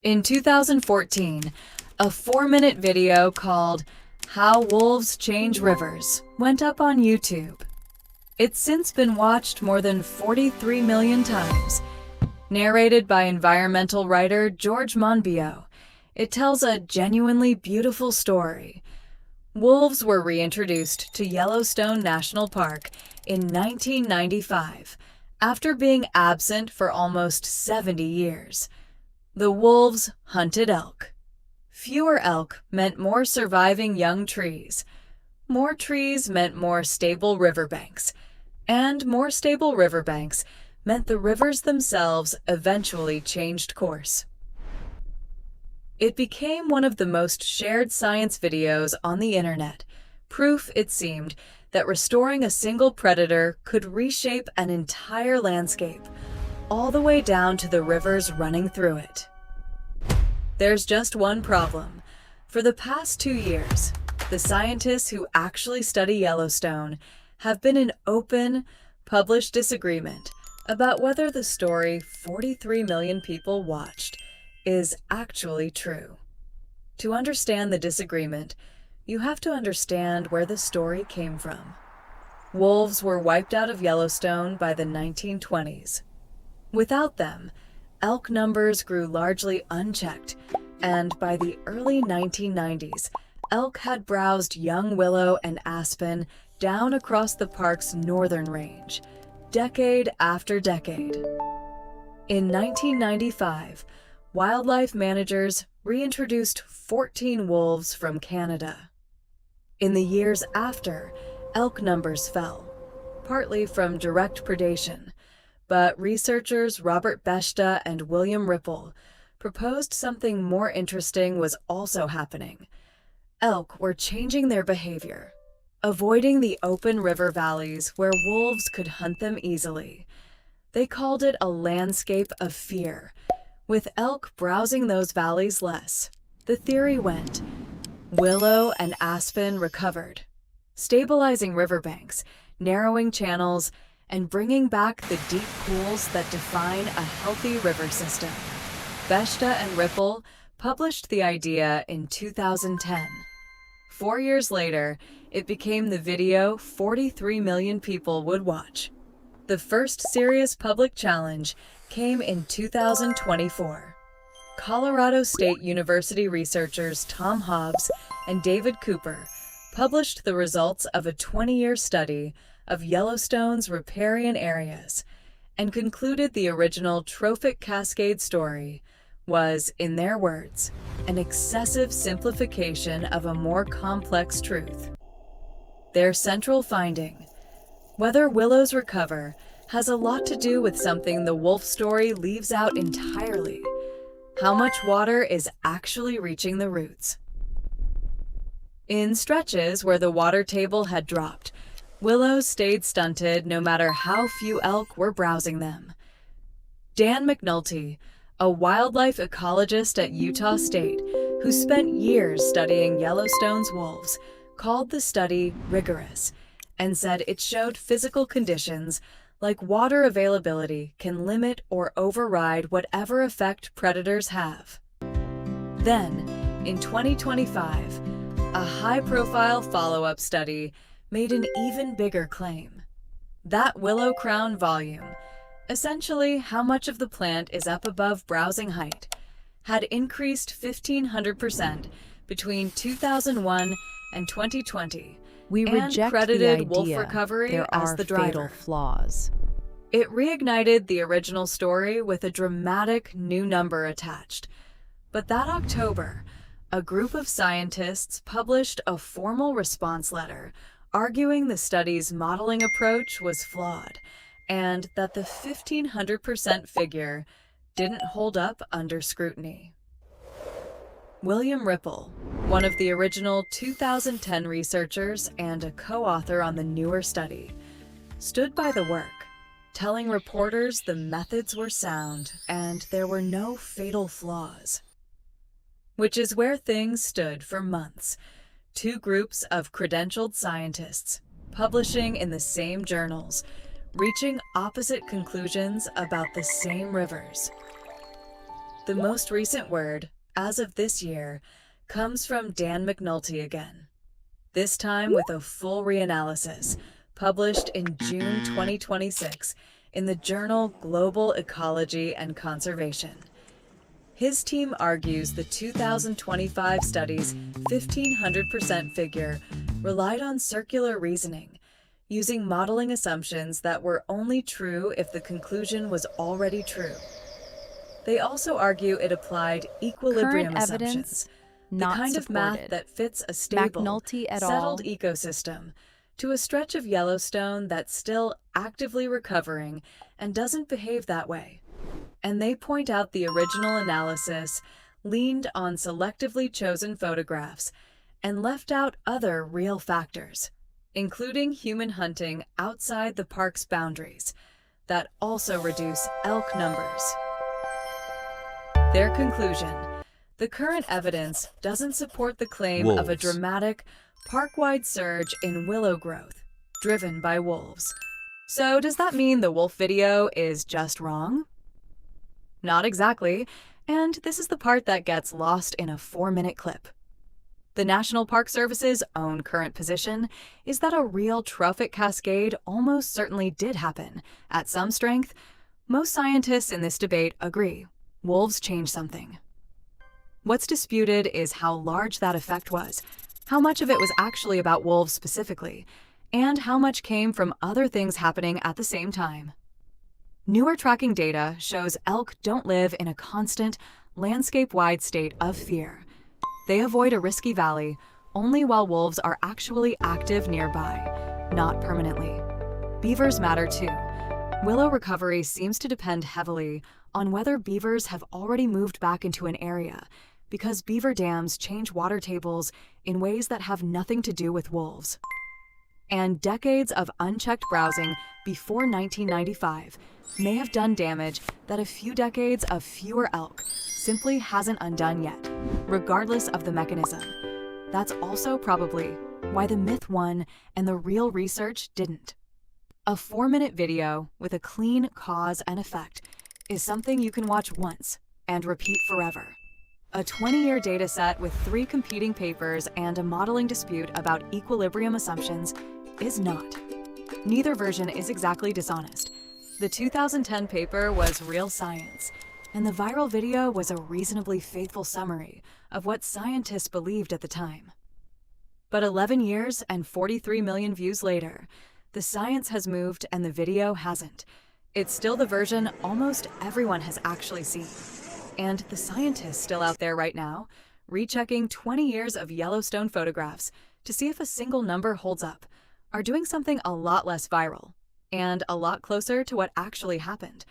In 2014, a 4-minute video called How Wolves Change Rivers went up on YouTube. It's since been watched more than 43 million times. Narrated by environmental writer George Monbiot, it tells a genuinely beautiful story. Wolves were reintroduced to Yellowstone National Park in 1995 after being absent for almost 70 years. The wolves hunted elk. Fewer elk meant more surviving young trees. More trees meant more stable riverbanks. And more stable riverbanks meant the rivers themselves eventually changed course. It became one of the most shared science videos on the internet, proof, it seemed, that restoring a single predator could reshape an entire landscape, all the way down to the rivers running through it. There's just one problem. For the past 2 years, the scientists who actually study Yellowstone have been in open, published disagreement about whether the story 43 million people watched is actually true. To understand the disagreement, you have to understand where the story came from. Wolves were wiped out of Yellowstone by the 1920s. Without them, elk numbers grew largely unchecked, and by the early 1990s, elk had browsed young willow and aspen down across the park's northern range, decade after decade. In 1995, wildlife managers reintroduced 14 wolves from Canada. In the years after, elk numbers fell, partly from direct predation, but researchers Robert Beshta and William Ripple proposed something more interesting was also happening. Elk were changing their behavior, avoiding the open river valleys where wolves could hunt them easily. They called it a landscape of fear, with elk browsing those valleys less. The theory went, willow and aspen recovered, stabilizing riverbanks, narrowing channels, and bringing back the deep pools that define a healthy river system. Beshta and Ripple published the idea in 2010. 4 years later, it became the video 43 million people would watch. The first serious public challenge came in 2024. Colorado State University researchers Tom Hobbs and David Cooper published the results of a 20-year study of Yellowstone's riparian areas and concluded the original trophic cascade story was, in their words, an excessive simplification of a more complex truth. Their central finding, whether willows recover, has a lot to do with something the wolf story leaves out entirely: how much water is actually reaching the roots. In stretches where the water table had dropped, willows stayed stunted no matter how few elk were browsing them. Dan McNulty, a wildlife ecologist at Utah State who spent years studying Yellowstone's wolves, called the study rigorous and said it showed physical conditions like water availability can limit or override whatever effect predators have. Then, in 2025, a high-profile follow-up study made an even bigger claim. That willow crown volume, essentially how much of the plant is up above browsing height, had increased 1,500% between 2001 and 2020, We and reject credited the wolf idea recovery there as are the fatal driver. flaws. It reignited the original story with a dramatic new number attached. But that October, a group of scientists published a formal response letter arguing the study's modeling approach was flawed and that the 1,500% figure didn't hold up under scrutiny. William Ripple, one of the original 2010 researchers and a co-author on the newer study, stood by the work, telling reporters the methods were sound and there were no fatal flaws. Which is where things stood for months. Two groups of credentialed scientists, publishing in the same journals, reaching opposite conclusions about the same rivers. The most recent word, as of this year, comes from Dan McNulty again, this time with a full reanalysis, published in June 2026 in the journal Global Ecology and Conservation. His team argues the 2025 study's 1,500% figure relied on circular reasoning, using modeling assumptions that were only true if the conclusion was already true. They also argue it applied equilibrium assumptions, the kind of math that fits a stable, settled ecosystem, to a stretch of Yellowstone that's still actively recovering and doesn't behave that way. And they point out the original analysis leaned on selectively chosen photographs and left out other real factors, including human hunting outside the park's boundaries, that also reduce elk numbers. Their conclusion: the current evidence doesn't support the claim of a dramatic, park-wide surge in willow growth, driven by wolves. So does that mean the wolf video is just wrong? Not exactly, and this is the part that gets lost in a 4-minute clip. The National Park Service's own current position is that a real trophic cascade almost certainly did happen. At some strength, most scientists in this debate agree. Wolves change something. What's disputed is how large that effect was, how much of it was actually about wolves specifically, and how much came from other things happening at the same time. Newer tracking data shows elk don't live in a constant, landscape-wide state of fear. They avoid a risky valley only while wolves are actually active nearby, not permanently. Beavers matter too. Willow recovery seems to depend heavily on whether beavers have already moved back into an area, because beaver dams change water tables in ways that have nothing to do with wolves. And decades of unchecked browsing before 1995 may have done damage that a few decades of fewer elk simply hasn't undone yet, regardless of the mechanism. That's also probably why the myth won and the real research didn't. A 4-minute video with a clean cause and effect is something you can watch once and repeat forever. A 20-year data set with 3 competing papers and a modeling dispute about equilibrium assumptions is not. Neither version is exactly dishonest. The 2010 paper was real science, and the viral video was a reasonably faithful summary of what scientists believed at the time. But 11 years and 43 million views later, the science has moved and the video hasn't. It's still the version almost everyone has actually seen. And the scientists still out there right now, rechecking 20 years of Yellowstone photographs to see if a single number holds up, are doing something a lot less viral and a lot closer to what actually happened,